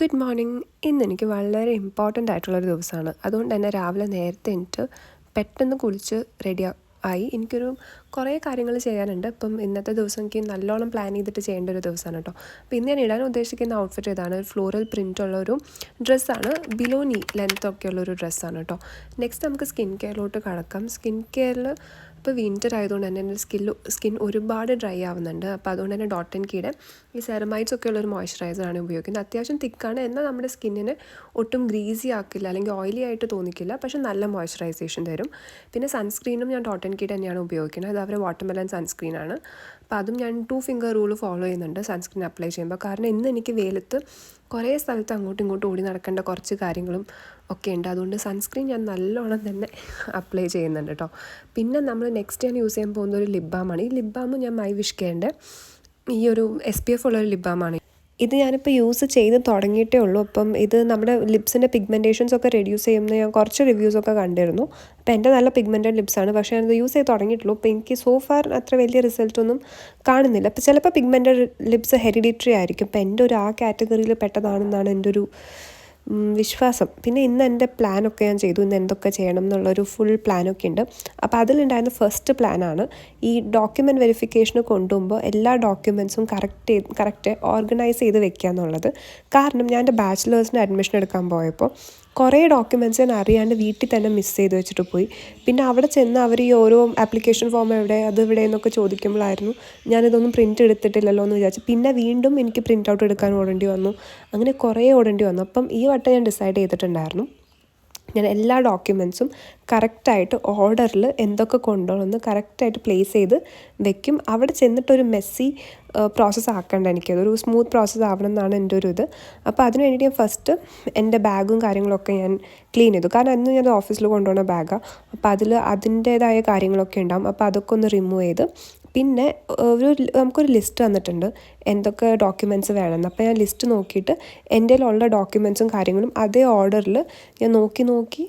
Good morning. ഇന്നെനിക്ക് വളരെ important ആയിട്ടുള്ളൊരു ദിവസമാണ്. അതുകൊണ്ട് തന്നെ രാവിലെ നേരത്തെ എണീറ്റ് പെട്ടെന്ന് കുളിച്ച് റെഡി ആയി. എനിക്കൊരു കുറേ കാര്യങ്ങൾ ചെയ്യാനുണ്ട്. ഇപ്പം ഇന്നത്തെ ദിവസം എനിക്ക് നല്ലോണം പ്ലാൻ ചെയ്തിട്ട് ചെയ്യേണ്ട ഒരു ദിവസമാണ് കേട്ടോ. അപ്പോൾ ഇന്ന് ഞാൻ ഇടാൻ ഉദ്ദേശിക്കുന്ന ഔട്ട്ഫിറ്റ് ഇതാണ്. ഒരു ഫ്ലോറൽ പ്രിൻ്റുള്ളൊരു ഡ്രസ്സാണ്. ബിലോ നീ ലെങ്ത്തൊക്കെ ഉള്ളൊരു ഡ്രസ്സാണ് കേട്ടോ. നെക്സ്റ്റ് നമുക്ക് സ്കിൻ കെയറിലോട്ട് കടക്കാം. സ്കിൻ കെയറിൽ ഇപ്പോൾ വിൻ്റർ ആയതുകൊണ്ട് തന്നെ എൻ്റെ സ്കിൻ ഒരുപാട് ഡ്രൈ ആവുന്നുണ്ട്. അപ്പോൾ അതുകൊണ്ട് തന്നെ ഡോട്ട് ആൻഡ് കീയുടെ ഈ സെറമൈറ്റ്സ് ഒക്കെ ഉള്ളൊരു മോയ്സ്ചറൈസറാണ് ഉപയോഗിക്കുന്നത്. അത്യാവശ്യം തിക്കാണ്, എന്നാൽ നമ്മുടെ സ്കിന്നിനെ ഒട്ടും ഗ്രീസി ആക്കില്ല അല്ലെങ്കിൽ ഓയിലി ആയിട്ട് തോന്നിക്കില്ല, പക്ഷെ നല്ല മോയ്സ്ചറൈസേഷൻ തരും. പിന്നെ സൺസ്ക്രീനും ഞാൻ ഡോട്ട് ആൻഡ് കീയുടെ തന്നെയാണ് ഉപയോഗിക്കുന്നത്. അത് അവരെ വാട്ടർമെലൺ സൺസ്ക്രീനാണ്. അപ്പോൾ അതും ഞാൻ 2 ഫിംഗർ റൂൾ ഫോളോ ചെയ്യുന്നുണ്ട് സൺസ്ക്രീൻ അപ്ലൈ ചെയ്യുമ്പോൾ. കാരണം ഇന്ന് എനിക്ക് വെയിലത്ത് കുറേ സ്ഥലത്ത് അങ്ങോട്ടും ഇങ്ങോട്ടും ഓടി നടക്കേണ്ട കുറച്ച് കാര്യങ്ങളും ഒക്കെ ഉണ്ട്. അതുകൊണ്ട് സൺസ്ക്രീൻ ഞാൻ നല്ലോണം തന്നെ അപ്ലൈ ചെയ്യുന്നുണ്ട് കേട്ടോ. പിന്നെ നമ്മൾ നെക്സ്റ്റ് ഞാൻ യൂസ് ചെയ്യാൻ പോകുന്ന ഒരു ലിപ് ബാമാണ്. ഈ ലിപ് ബാം ഞാൻ മൈ വിഷ് കെയറിൻ്റെ ഈ ഒരു SPF ഉള്ളൊരു ലിപ് ബാമാണ്. ഇത് ഞാനിപ്പോൾ യൂസ് ചെയ്ത് തുടങ്ങിയിട്ടേ ഉള്ളൂ. അപ്പം ഇത് നമ്മുടെ ലിപ്സിൻ്റെ പിഗ്മെൻറ്റേഷൻസ് ഒക്കെ റെഡ്യൂസ് ചെയ്യുന്ന ഞാൻ കുറച്ച് റിവ്യൂസൊക്കെ കണ്ടിരുന്നു. അപ്പോൾ എൻ്റെ നല്ല പിഗ്മെൻറ്റഡ് ലിപ്സാണ്, പക്ഷേ ഞാനത് യൂസ് ചെയ്ത് തുടങ്ങിയിട്ടുള്ളൂ. അപ്പോൾ എനിക്ക് സോ ഫാർ അത്ര വലിയ റിസൾട്ടൊന്നും കാണുന്നില്ല. അപ്പോൾ ചിലപ്പോൾ പിഗ്മെൻറ്റഡ് ലിപ്സ് ഹെറിഡിറ്ററി ആയിരിക്കും. അപ്പോൾ എൻ്റെ ഒരു ആ കാറ്റഗറിയിൽ പെട്ടതാണെന്നാണ് എൻ്റെ ഒരു വിശ്വാസം. പിന്നെ ഇന്ന് എൻ്റെ പ്ലാനൊക്കെ ഞാൻ ചെയ്തു. ഇന്ന് എന്തൊക്കെ ചെയ്യണം എന്നുള്ളൊരു ഫുൾ പ്ലാനൊക്കെ ഉണ്ട്. അപ്പോൾ അതിലുണ്ടായിരുന്ന ഫസ്റ്റ് പ്ലാനാണ് ഈ ഡോക്യുമെൻറ്റ് വെരിഫിക്കേഷന് കൊണ്ടുപോകുമ്പോൾ എല്ലാ ഡോക്യുമെൻറ്റ്സും കറക്റ്റ് ഓർഗനൈസ് ചെയ്ത് വെക്കുക എന്നുള്ളത്. കാരണം ഞാൻ എൻ്റെ ബാച്ചിലേഴ്സിന് അഡ്മിഷൻ എടുക്കാൻ പോയപ്പോൾ കുറേ ഡോക്യുമെൻറ്റ്സ് ഞാൻ അറിയാണ്ട് വീട്ടിൽ തന്നെ മിസ് ചെയ്ത് വെച്ചിട്ട് പോയി. പിന്നെ അവിടെ ചെന്ന് അവർ ഈ ഓരോ ആപ്ലിക്കേഷൻ ഫോം എവിടെ അത് ഇവിടെ എന്നൊക്കെ ചോദിക്കുമ്പോഴായിരുന്നു ഞാനിതൊന്നും പ്രിൻറ്റ് എടുത്തിട്ടില്ലല്ലോ എന്ന് വിചാരിച്ചു. പിന്നെ വീണ്ടും എനിക്ക് പ്രിൻ്റ് ഔട്ട് എടുക്കാൻ ഓടേണ്ടി വന്നു. അങ്ങനെ കുറേ ഓടേണ്ടി വന്നു. അപ്പം ഈ വട്ടം ഞാൻ ഡിസൈഡ് ചെയ്തിട്ടുണ്ടായിരുന്നു ഞാൻ എല്ലാ ഡോക്യുമെൻറ്റ്സും കറക്റ്റായിട്ട് ഓർഡറിൽ എന്തൊക്കെ കൊണ്ടുപോകണമെന്ന് കറക്റ്റായിട്ട് പ്ലേസ് ചെയ്ത് വെക്കും. അവിടെ ചെന്നിട്ടൊരു മെസ്സി പ്രോസസ്സ് ആക്കേണ്ട, എനിക്കതൊരു സ്മൂത്ത് പ്രോസസ്സ് ആവണം എന്നാണ് എൻ്റെ ഒരു ഇത്. അപ്പോൾ അതിന് വേണ്ടിയിട്ട് ഞാൻ ഫസ്റ്റ് എൻ്റെ ബാഗും കാര്യങ്ങളൊക്കെ ഞാൻ ക്ലീൻ ചെയ്തു. കാരണം അന്ന് ഞാൻ ഓഫീസിൽ കൊണ്ടുപോകുന്ന ബാഗാണ്. അപ്പോൾ അതിൻ്റേതായ കാര്യങ്ങളൊക്കെ ഉണ്ടാകും. അപ്പോൾ അതൊക്കെ ഒന്ന് റിമൂവ് ചെയ്ത് പിന്നെ നമുക്കൊരു ലിസ്റ്റ് തന്നിട്ടുണ്ട് എന്തൊക്കെ ഡോക്യുമെൻറ്റ്സ് വേണമെന്ന്. അപ്പോൾ ഞാൻ ലിസ്റ്റ് നോക്കിയിട്ട് എൻ്റെ കയ്യിലുള്ള ഡോക്യുമെൻറ്റ്സും കാര്യങ്ങളും അതേ ഓർഡറിൽ ഞാൻ നോക്കി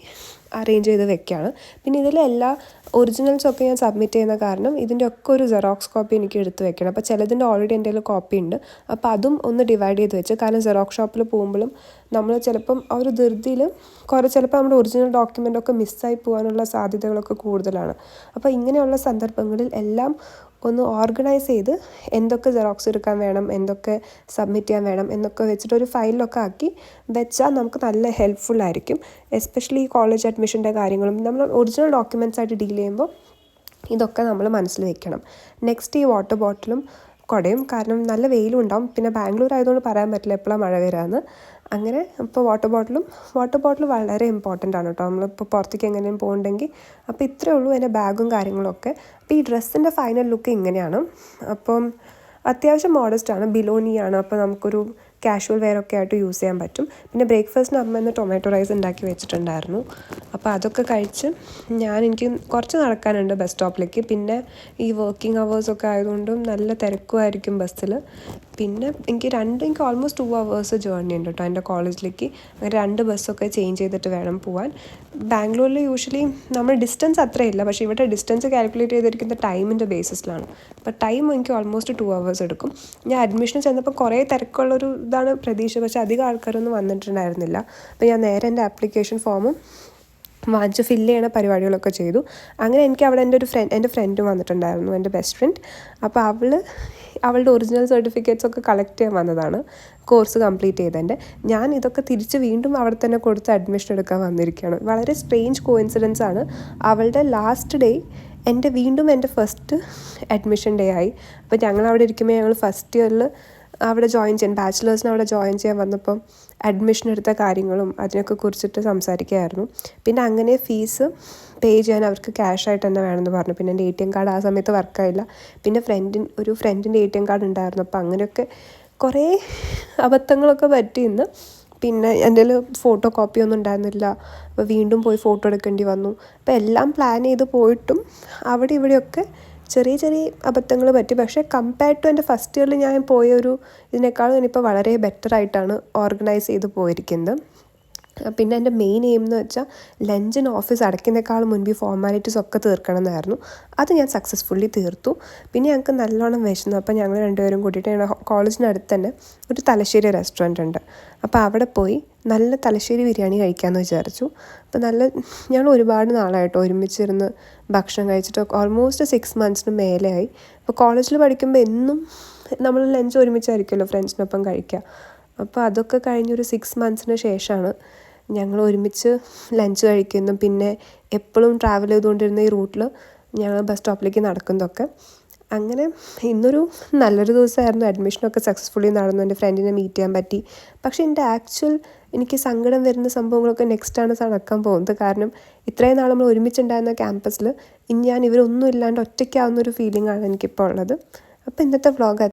അറേഞ്ച് ചെയ്ത് വെക്കുകയാണ്. പിന്നെ ഇതിലെല്ലാ ഒറിജിനൽസൊക്കെ ഞാൻ സബ്മിറ്റ് ചെയ്യുന്ന കാരണം ഇതിൻ്റെ ഒക്കെ ഒരു ജെറോക്സ് കോപ്പി എനിക്ക് എടുത്ത് വെക്കണം. അപ്പോൾ ചിലതിൻ്റെ ഓൾറെഡി എൻ്റെ കയ്യിൽ കോപ്പി ഉണ്ട്. അപ്പോൾ അതും ഒന്ന് ഡിവൈഡ് ചെയ്ത് വെച്ച്, കാരണം ജെറോക്സ് ഷോപ്പിൽ പോകുമ്പോഴും നമ്മൾ ചിലപ്പം ആ ഒരു ധൃതിയിൽ ചിലപ്പോൾ നമ്മുടെ ഒറിജിനൽ ഡോക്യുമെൻ്റൊക്കെ മിസ്സായി പോകാനുള്ള സാധ്യതകളൊക്കെ കൂടുതലാണ്. അപ്പോൾ ഇങ്ങനെയുള്ള സന്ദർഭങ്ങളിൽ എല്ലാം ഒന്ന് ഓർഗനൈസ് ചെയ്ത് എന്തൊക്കെ ജെറോക്സ് എടുക്കാൻ വേണം, എന്തൊക്കെ സബ്മിറ്റ് ചെയ്യാൻ വേണം എന്നൊക്കെ വെച്ചിട്ട് ഒരു ഫയലിലൊക്കെ ആക്കി വെച്ചാൽ നമുക്ക് നല്ല ഹെൽപ്ഫുള്ളായിരിക്കും. എസ്പെഷ്യലി ഈ കോളേജ് അഡ്മിഷൻ്റെ കാര്യങ്ങളും നമ്മൾ ഒറിജിനൽ ഡോക്യുമെൻറ്റ്സ് ആയിട്ട് ഡീൽ ചെയ്യുമ്പോൾ ഇതൊക്കെ നമ്മൾ മനസ്സിൽ വെക്കണം. നെക്സ്റ്റ് ഈ വാട്ടർ ബോട്ടിലും കുടയും, കാരണം നല്ല വെയിലും ഉണ്ടാവും. പിന്നെ ബാംഗ്ലൂർ ആയതുകൊണ്ട് പറയാൻ പറ്റില്ല എപ്പോഴാണ് മഴ വരാമെന്ന്. അങ്ങനെ ഇപ്പോൾ വാട്ടർ ബോട്ടിൽ വളരെ ഇമ്പോർട്ടൻ്റ് ആണ് കേട്ടോ, നമ്മളിപ്പോൾ പുറത്തേക്ക് എങ്ങനെയും പോകുന്നുണ്ടെങ്കിൽ. അപ്പോൾ ഇത്രയേ ഉള്ളൂ എൻ്റെ ബാഗും കാര്യങ്ങളൊക്കെ. അപ്പോൾ ഈ ഡ്രസ്സിൻ്റെ ഫൈനൽ ലുക്ക് ഇങ്ങനെയാണ്. അപ്പം അത്യാവശ്യം മോഡസ്റ്റാണ്, ബിലോണിയാണ്. അപ്പോൾ നമുക്കൊരു കാഷ്വൽ വെയറൊക്കെ ആയിട്ട് യൂസ് ചെയ്യാൻ പറ്റും. പിന്നെ ബ്രേക്ക്ഫാസ്റ്റിന് അമ്മ ഇന്ന് ടൊമാറ്റോ റൈസ് ഉണ്ടാക്കി വെച്ചിട്ടുണ്ടായിരുന്നു. അപ്പോൾ അതൊക്കെ കഴിച്ച് എനിക്ക് കുറച്ച് നടക്കാനുണ്ട് ബസ് സ്റ്റോപ്പിലേക്ക്. പിന്നെ ഈ വർക്കിംഗ് അവേഴ്സൊക്കെ ആയതുകൊണ്ടും നല്ല തിരക്കുമായിരിക്കും ബസ്സിൽ. പിന്നെ എനിക്ക് ഓൾമോസ്റ്റ് 2 hours ജേർണി ഉണ്ട് കേട്ടോ എൻ്റെ കോളേജിലേക്ക്. അങ്ങനെ 2 ബസ്സൊക്കെ ചേഞ്ച് ചെയ്തിട്ട് വേണം പോകാൻ. ബാംഗ്ലൂരിൽ യൂഷ്വലി നമ്മൾ ഡിസ്റ്റൻസ് അത്രയില്ല, പക്ഷേ ഇവിടെ ഡിസ്റ്റൻസ് കാൽക്കുലേറ്റ് ചെയ്തിരിക്കുന്ന ടൈമിൻ്റെ ബേസിസിലാണ്. അപ്പോൾ ടൈം എനിക്ക് ഓൾമോസ്റ്റ് 2 hours എടുക്കും. ഞാൻ അഡ്മിഷന് ചെന്നപ്പോൾ കുറേ തിരക്കുള്ളൊരു ഇതാണ് പ്രതീക്ഷ, പക്ഷേ അധികം ആൾക്കാരൊന്നും വന്നിട്ടുണ്ടായിരുന്നില്ല. അപ്പോൾ ഞാൻ നേരെ എൻ്റെ ആപ്ലിക്കേഷൻ ഫോമും വാങ്ങിച്ച് ഫില്ല് ചെയ്യണ പരിപാടികളൊക്കെ ചെയ്തു. അങ്ങനെ എനിക്ക് അവിടെ എൻ്റെ ഫ്രണ്ട് വന്നിട്ടുണ്ടായിരുന്നു, എൻ്റെ ബെസ്റ്റ് ഫ്രണ്ട്. അപ്പോൾ അവളുടെ ഒറിജിനൽ സർട്ടിഫിക്കറ്റ്സ് ഒക്കെ കളക്ട് ചെയ്യാൻ വന്നതാണ്, കോഴ്സ് കംപ്ലീറ്റ് ചെയ്തതിൻ്റെ. ഞാൻ ഇതൊക്കെ തിരിച്ച് വീണ്ടും അവിടെ തന്നെ കൊടുത്ത് അഡ്മിഷൻ എടുക്കാൻ വന്നിരിക്കുകയാണ്. വളരെ സ്ട്രേഞ്ച് കോയിൻസിഡൻസ് ആണ്. അവളുടെ ലാസ്റ്റ് ഡേ എൻ്റെ ഫസ്റ്റ് അഡ്മിഷൻ ഡേ ആയി. അപ്പോൾ ഞങ്ങൾ അവിടെ ഇരിക്കുമ്പോൾ ഞങ്ങൾ ഫസ്റ്റ് ഇയറിൽ അവിടെ ബാച്ചിലേഴ്സിന് അവിടെ ജോയിൻ ചെയ്യാൻ വന്നപ്പം അഡ്മിഷൻ എടുത്ത കാര്യങ്ങളും അതിനൊക്കെ കുറിച്ചിട്ട് സംസാരിക്കുകയായിരുന്നു. പിന്നെ അങ്ങനെ ഫീസ് പേ ചെയ്യാൻ അവർക്ക് ക്യാഷായിട്ട് തന്നെ വേണമെന്ന് പറഞ്ഞു. പിന്നെ എൻ്റെ ATM കാർഡ് ആ സമയത്ത് വർക്കായില്ല. പിന്നെ ഒരു ഫ്രണ്ടിൻ്റെ ATM കാർഡ് ഉണ്ടായിരുന്നു. അപ്പോൾ അങ്ങനെയൊക്കെ കുറേ അബദ്ധങ്ങളൊക്കെ പറ്റി ഇന്ന്. പിന്നെ എൻ്റെ കയ്യിൽ ഫോട്ടോ കോപ്പിയൊന്നും ഉണ്ടായിരുന്നില്ല. അപ്പോൾ വീണ്ടും പോയി ഫോട്ടോ എടുക്കേണ്ടി വന്നു. അപ്പോൾ എല്ലാം പ്ലാൻ ചെയ്ത് പോയിട്ടും അവിടെ ഇവിടെയൊക്കെ ചെറിയ അബദ്ധങ്ങൾ പറ്റി. പക്ഷേ കമ്പയർഡ് ടു എൻ്റെ ഫസ്റ്റ് ഇയറിൽ ഞാൻ ഇതിനേക്കാളും ഞാനിപ്പോൾ വളരെ ബെറ്ററായിട്ടാണ് ഓർഗനൈസ് ചെയ്ത് പോയിരിക്കുന്നത്. പിന്നെ എൻ്റെ മെയിൻ എയിം എന്ന് വെച്ചാൽ ലഞ്ചിന് ഓഫീസ് അടയ്ക്കുന്നേക്കാളും മുൻപ് ഈ ഫോർമാലിറ്റീസ് ഒക്കെ തീർക്കണം എന്നായിരുന്നു. അത് ഞാൻ സക്സസ്ഫുള്ളി തീർത്തു. പിന്നെ ഞങ്ങൾക്ക് നല്ലോണം വിശന്നു. അപ്പോൾ ഞങ്ങൾ രണ്ടുപേരും കൂട്ടിയിട്ട് ഞങ്ങളുടെ കോളേജിനടുത്ത് തന്നെ ഒരു തലശ്ശേരി റെസ്റ്റോറൻറ്റ് ഉണ്ട്. അപ്പോൾ അവിടെ പോയി നല്ല തലശ്ശേരി ബിരിയാണി കഴിക്കാമെന്ന് വിചാരിച്ചു. അപ്പോൾ ഞങ്ങൾ ഒരുപാട് നാളായിട്ട് ഒരുമിച്ചിരുന്ന് ഭക്ഷണം കഴിച്ചിട്ട് ഓൾമോസ്റ്റ് 6 months മേലെയായി. അപ്പോൾ കോളേജിൽ പഠിക്കുമ്പോൾ എന്നും നമ്മൾ ലഞ്ച് ഒരുമിച്ചായിരിക്കുമല്ലോ ഫ്രണ്ട്സിനൊപ്പം കഴിക്കുക. അപ്പോൾ അതൊക്കെ കഴിഞ്ഞൊരു 6 months ശേഷമാണ് ഞങ്ങൾ ഒരുമിച്ച് ലഞ്ച് കഴിക്കുന്നു. പിന്നെ എപ്പോഴും ട്രാവൽ ചെയ്തുകൊണ്ടിരുന്ന ഈ റൂട്ടിൽ ഞങ്ങൾ ബസ് സ്റ്റോപ്പിലേക്ക് നടക്കുന്നതൊക്കെ. അങ്ങനെ ഇന്നൊരു നല്ലൊരു ദിവസമായിരുന്നു. അഡ്മിഷനൊക്കെ സക്സസ്ഫുള്ളി നടന്നു. എൻ്റെ ഫ്രണ്ടിനെ മീറ്റ് ചെയ്യാൻ പറ്റി. പക്ഷേ എൻ്റെ എനിക്ക് സങ്കടം വരുന്ന സംഭവങ്ങളൊക്കെ നെക്സ്റ്റാണ് നടക്കാൻ പോകുന്നത്. കാരണം ഇത്രയും നാൾ നമ്മൾ ഒരുമിച്ചുണ്ടായിരുന്ന ക്യാമ്പസിൽ ഞാൻ ഇവരൊന്നും ഇല്ലാണ്ട് ഒറ്റയ്ക്കാവുന്നൊരു ഫീലിംഗാണ് എനിക്കിപ്പോൾ ഉള്ളത്. അപ്പോൾ ഇന്നത്തെ വ്ളോഗ്